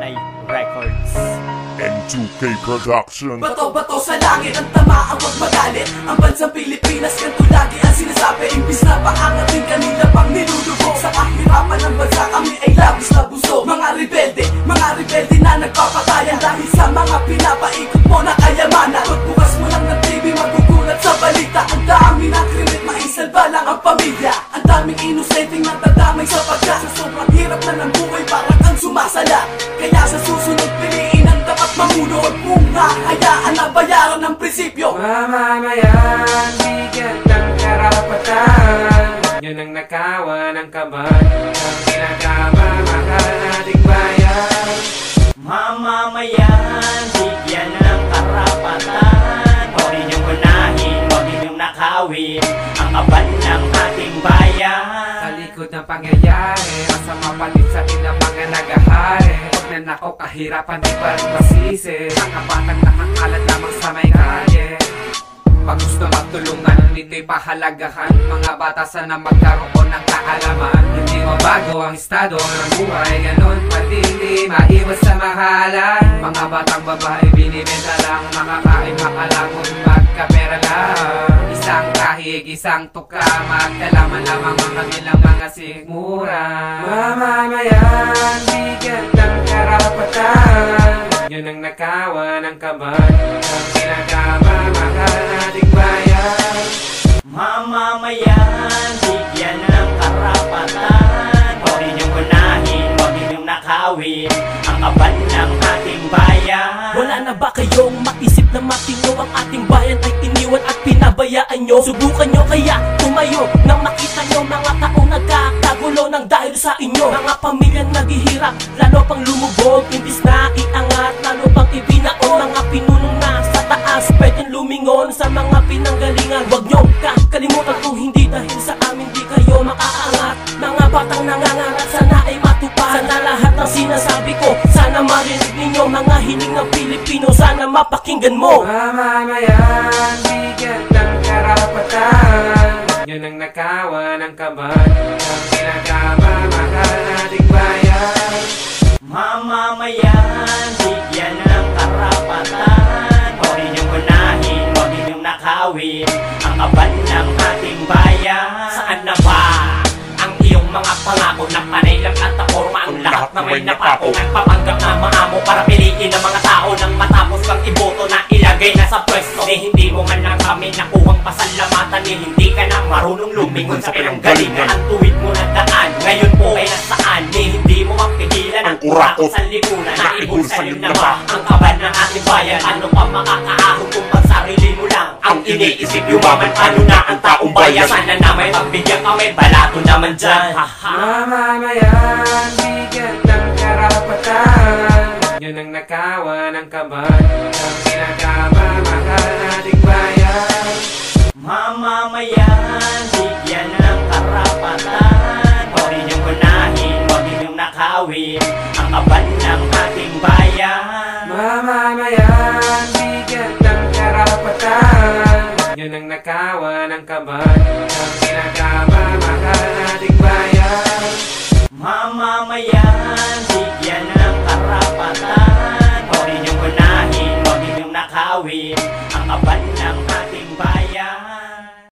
Panay Records. M2K Production. Bato-bato sa langit, ang tamaan wag magalit. Ang bansang Pilipinas, ganito lagi ang sinasabi. Imbis na paangatin kanila pang nilulubog. Sa kahirapan ng bansa kami ay labis na busog. Mga rebelde na nagpapatayan dahil sa mga pinapaikot mo na kayamanan. Pagbukas mo lang ng TV, magugulat sa balita. Ang dami ng krimen, maisalba lang ang pamilya. Ang daming inosenteng natadamay sa pagka. Sa sobrang hirap na ng buhay, parang kang sumasala. Kaya sa susunod piliin ang dapat mamuno. Huwag mong hahayaan na bayaran ng prinsipyo. Mamamayan, bigyan ng karapatan. Yun ang nakawan ng kamay ang pinakamamahal nating bayan. Mamamayan, bigyan ng karapatan. Huwag ninyong unahin, huwag ninyong nakawin ang kaban ng ating bayan. Sa likod ng pangyayari, asa mapalit sa atin ang mga nagahari. Huwag na nako kahirapan, di pa rin masisi. Ang kapatang nakakalat lamang sa may kalye. Pag gusto magtulungan, nito'y pahalagahan. Mga bata sana magkaroon ng kaalaman. Hindi mabago ang estado ng buhay, ganon pati hindi maiwas sa mahalan. Mga batang babae binibenta lang, makakain makalangon, magkapera lang. Isang kahig, isang tuka, magkalaman lamang mga bilang mga sigmura. Mamamayan, bigyan ng karapatan. Yun ang nakawan ng kaban ang pinakamamahal nating bayan. Mamamayan, bigyan ng karapatan. Huwag ninyong unahin, huwag ninyong nakawin ang kaban ng ating bayan. Wala na ba kayong maisip na matino? Ang ating bayan ay iniwan at pinabayaan nyo. Subukan nyo kaya tumayo nang makita nyo mga taong nagkakagulo ng dahil sa inyo. Mga pamilyang naghihirap, lalo pang lumubog. Imbis na iangat, lalo pang ibinaon. Mga pinunong nasa taas, pwedeng lumingon sa mga pinanggalingan. Huwag nyo kakalimutan kung hindi dahil sa amin di kayo makaangat. Mga batang nangangarap, sana ay matupad. Sana lahat ng sinasabi ko, sana marinig ninyo. Mga hiling ng Pilipino, sana mapakinggan mo. Mamamayan, bigyan ng karapatan. Yun ang nakawan ng kaban ang pinakamamahal nating bayan. Mamamayan, bigyan ng karapatan. Huwag ninyong unahin, huwag ninyong nakawin ang kaban ng ating bayan. Saan na ba ang iyong mga pangako na panay lang at naporma ang lahat na may napako? Nagpapanggap na maamo para piliin ang mga tao nang matapos kang iboto na ilagay na sa pwesto. Hindi mo man lang kami nakuhang pasalamatan, hindi ka na marunong lumingon sa pinanggalingan. Ang tuwid mo na daan, ngayon po ay nasaan? Hindi mo mapigilan ang kurakot sa lipunan. Naibulsan yun na ba ang kaban ng ating bayan? Ano pa makakaahon kung pag sarili mo lang ang iniisip yumaman? Ano na ang taong bayan? Sana na may pagbigyan kami, balato naman dyan. Mamamayan, bigyan ng karapatan. Yun ang nakawan ng kaban ang pinakamamahal nating bayan. Mamamayan, bigyan ng karapatan. Huwag ninyong unahin, huwag ninyong nakawin ang kaban ng ating bayan. Mamamayan, bigyan ng karapatan. Yun ang nakawan ng kaban ang pinakamamahal nating bayan. Mamamayan, bigyan ng karapatan. Huwag ninyong unahin, huwag ninyong nakawin ang kaban ng ating bayan.